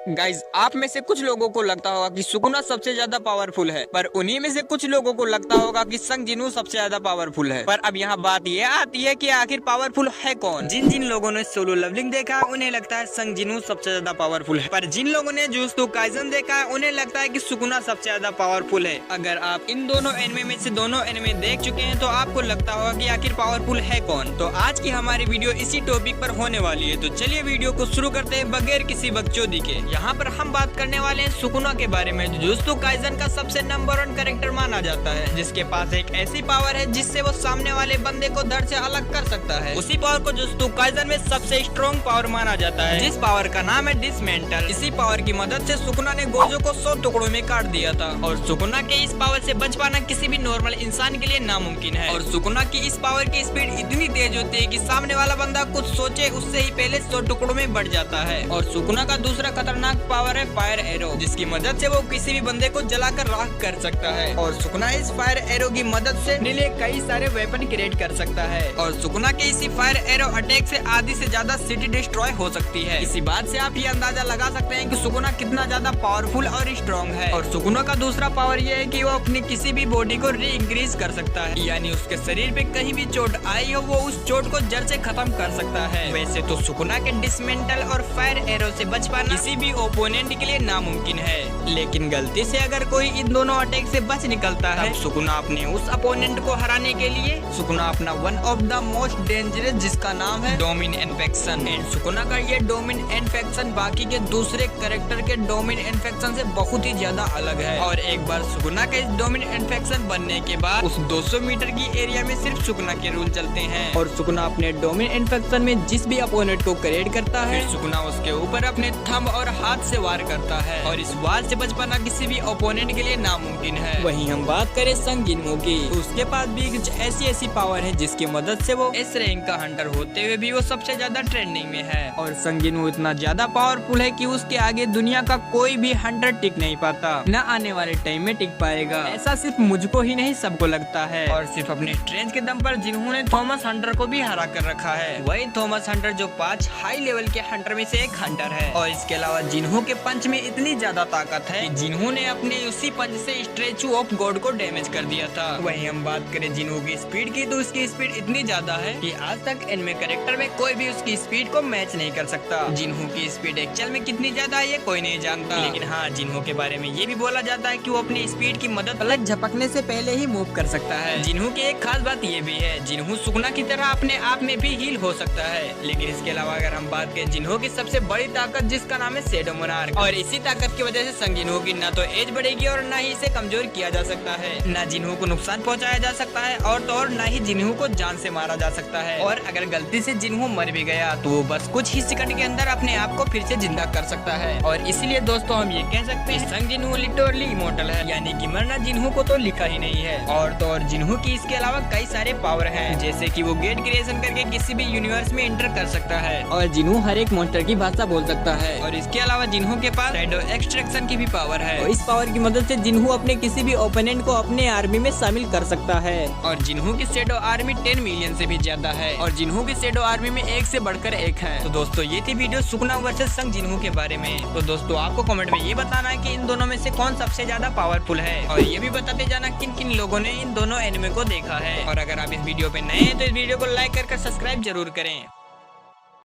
Guys आप में से कुछ लोगों को लगता होगा कि सुकुना सबसे ज्यादा पावरफुल है, पर उन्हीं में से कुछ लोगों को लगता होगा कि संग जिन्हू सबसे ज्यादा पावरफुल है। पर अब यहाँ बात ये आती है कि आखिर पावरफुल है कौन। जिन जिन लोगों ने सोलो लेवलिंग देखा है उन्हें लगता है संग जिन्हू सबसे ज्यादा पावरफुल है, पर जिन लोगों ने जुजुत्सु काइसेन देखा है उन्हें लगता है कि सुकुना सबसे ज्यादा पावरफुल है। अगर आप इन दोनों एनिमे में से दोनों एनिमे देख चुके हैं तो आपको लगता होगा कि आखिर पावरफुल है कौन। तो आज की हमारी वीडियो इसी टॉपिक पर होने वाली है, तो चलिए वीडियो को शुरू करते हैं बगैर किसी बकचोदी के। यहाँ पर हम बात करने वाले हैं सुकुना के बारे में, जो जुजुत्सु काइसेन का सबसे नंबर 1 कैरेक्टर माना जाता है, जिसके पास एक ऐसी पावर है जिससे वो सामने वाले बंदे को धड़ से अलग कर सकता है। उसी पावर को जुजुत्सु काइसेन में सबसे स्ट्रॉन्ग पावर माना जाता है, जिस पावर का नाम है डिसमेंटल। इसी पावर की मदद से सुकुना ने गोजो को 100 टुकड़ों में काट दिया था, और सुकुना के इस पावर से बच पाना किसी भी नॉर्मल इंसान के लिए नामुमकिन है। और सुकुना की इस पावर की स्पीड इतनी तेज होती है कि सामने वाला बंदा कुछ सोचे उससे ही पहले 100 टुकड़ों में बढ़ जाता है। और सुकुना का दूसरा खतरनाक पावर है फायर एरो, जिसकी मदद से वो किसी भी बंदे को जलाकर राख कर सकता है। और सुकुना इस फायर एरो की मदद से अपने लिए कई सारे वेपन क्रिएट कर सकता है। और सुकुना के इसी फायर एरो अटैक से आधी से ज्यादा सिटी डिस्ट्रॉय हो सकती है। इसी बात से आप ये अंदाजा लगा सकते हैं कि सुकुना कितना ज्यादा पावरफुल और स्ट्रॉन्ग है। और सुकुना का दूसरा पावर ये है कि वो अपनी किसी भी बॉडी को री इंक्रीज कर सकता है, यानी उसके शरीर पे कहीं भी चोट आई हो वो उस चोट को जड़ से खत्म कर सकता है। वैसे तो सुकुना के डिसमेंटल और फायर एरो से बच पाना किसी भी ओपोनेंट के लिए नामुमकिन है, लेकिन गलती से अगर कोई इन दोनों अटैक से बच निकलता है, सुकुना अपने उस अपोनेंट को हराने के लिए सुकुना अपना one of the most dangerous, जिसका नाम है डोमिन इन्फेक्शन। सुकुना का ये डोमिन इन्फेक्शन बाकी के दूसरे कैरेक्टर के डोमिन इन्फेक्शन से बहुत ही ज्यादा अलग है। और एक बार सुकुना के इस डोमिन इन्फेक्शन बनने के बाद उस 200 मीटर की एरिया में सिर्फ सुकुना के रूल चलते हैं। और सुकुना अपने डोमिन इन्फेक्शन में जिस भी अपोनेंट को क्रिएट करता है, सुकुना उसके ऊपर अपने थंब और हाथ से वार करता है, और इस वार से बच पाना किसी भी ओपोनेंट के लिए नामुमकिन है। वहीं हम बात करें संग जिन्हू की, तो उसके पास भी कुछ ऐसी पावर है जिसकी मदद से वो एस रैंक का हंटर होते हुए भी वो सबसे ज्यादा ट्रेंडिंग में है। और संग जिन्हू इतना ज्यादा पावरफुल है कि उसके आगे दुनिया का कोई भी हंटर टिक नहीं पाता, न आने वाले टाइम में टिक पाएगा। ऐसा सिर्फ मुझको ही नहीं सबको लगता है। और सिर्फ अपने स्ट्रेंथ के दम पर जिन्हू ने थॉमस हंटर को भी हरा कर रखा है। वही थॉमस हंटर जो 5 हाई लेवल के हंटर में से एक हंटर है। और इसके अलावा जिन्हू के पंच में इतनी ज्यादा ताकत है कि जिन्हू ने अपने उसी पंच से स्टैचू ऑफ गॉड को डैमेज कर दिया था। वहीं हम बात करें जिन्हू की स्पीड की, तो उसकी स्पीड इतनी ज्यादा है कि आज तक इनमें कैरेक्टर में कोई भी उसकी स्पीड को मैच नहीं कर सकता। जिन्हू की स्पीड एक्चुअल में कितनी ज्यादा है ये कोई नहीं जानता, लेकिन हाँ, जिन्हू के बारे में ये भी बोला जाता है कि वो अपनी स्पीड की मदद पलक झपकने से पहले ही मूव कर सकता है। जिन्हू की एक खास बात ये भी है, जिन्हू सुकुना की तरह अपने आप में भी हील हो सकता है। लेकिन इसके अलावा अगर हम बात करें जिन्हू की सबसे बड़ी ताकत, जिसका नाम है शैडो मोनार्क, और इसी ताकत की वजह से संग जिन्हू की ना तो एज बढ़ेगी और ना ही इसे कमजोर किया जा सकता है, ना जिन्हू को नुकसान पहुंचाया जा सकता है, और तो और ना ही जिन्हू को जान से मारा जा सकता है। और अगर गलती से जिन्हू मर भी गया तो वो बस कुछ ही सेकंड के अंदर अपने आप को फिर से जिंदा कर सकता है। और इसीलिए दोस्तों हम ये कह सकते हैं संग जिन्हू लिटरली इमोर्टल है, यानी कि मरना जिन्हू को तो लिखा ही नहीं है। और तो और जिन्हू की इसके अलावा कई सारे पावर हैं, जैसे कि वो गेट क्रिएशन करके किसी भी यूनिवर्स में एंटर कर सकता है, और जिन्हू हर एक मॉन्स्टर की भाषा बोल सकता है। और इसके अलावा जिन्हू के पास शैडो एक्सट्रैक्शन की भी पावर है, और इस पावर की मदद से जिन्हू अपने किसी भी ओपोनेंट को अपने आर्मी में शामिल कर सकता है। और जिन्हू की शैडो आर्मी 10 मिलियन से भी ज्यादा है, और जिन्हू की शैडो आर्मी में एक से बढ़कर एक है। तो दोस्तों ये थी वीडियो सुकुना वर्सेस संग जिन्हू के बारे में। तो दोस्तों आपको कमेंट में ये बताना है कि इन दोनों में से कौन सबसे ज्यादा पावरफुल है, और ये भी बताते जाना किन किन लोगों ने इन दोनों एनिमे को देखा है। और अगर आप इस वीडियो पे नए हैं तो इस वीडियो को लाइक कर सब्सक्राइब जरूर करें।